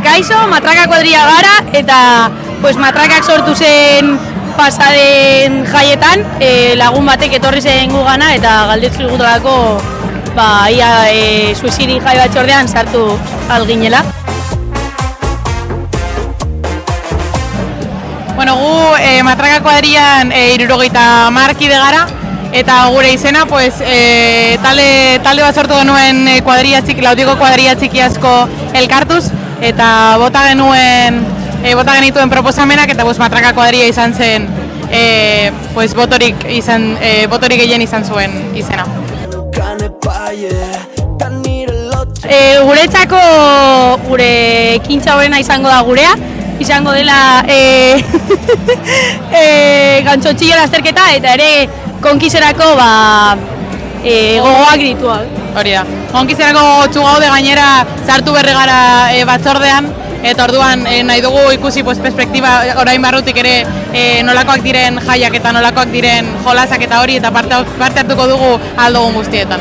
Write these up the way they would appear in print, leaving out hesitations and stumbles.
kaixo, Matraka kuadrilla gara, eta pues, Matrakak sortu zen pasaden jaietan, lagun batek etorri zen gugana, eta galdetzu gutelako ia Suiziri jai batzordean sartu alginela. Bueno, gu Matraka kuadrillan 70 kide gara, eta gure izena, pues, talde bat sortu genuen lautiko kuadrilla txiki asko elkartuz, eta bota genituen proposamenak, eta pues, Matraka kuadrilla izan zen pues, botorik gehien izan zuen izena. Guretzako gure ekintza horrena izango da gurea, izango dela gantzotxillo lasterketa eta ere konkizerako gogoak dituak. Hori da, konkizerako gogotsu gaude gainera sartu berri gara batzordean, eta orduan nahi dugu ikusi perspektiba orain barrutik ere nolakoak diren jaiak eta nolakoak diren jolasak eta hori, eta parte hartuko dugu aldogun guztietan.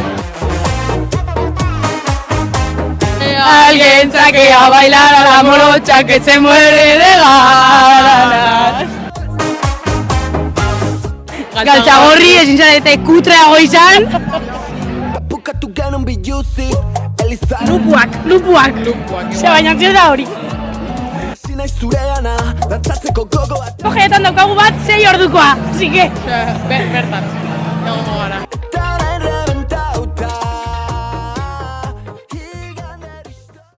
Alguien saque a bailar a la morocha que se muere de ganas. Galtzagorri ezin zarete kutreago izan. Lupuak. Ze baina zio da hori. Kogeetan daukagu bat 6 ordukoa, así que... Bertan.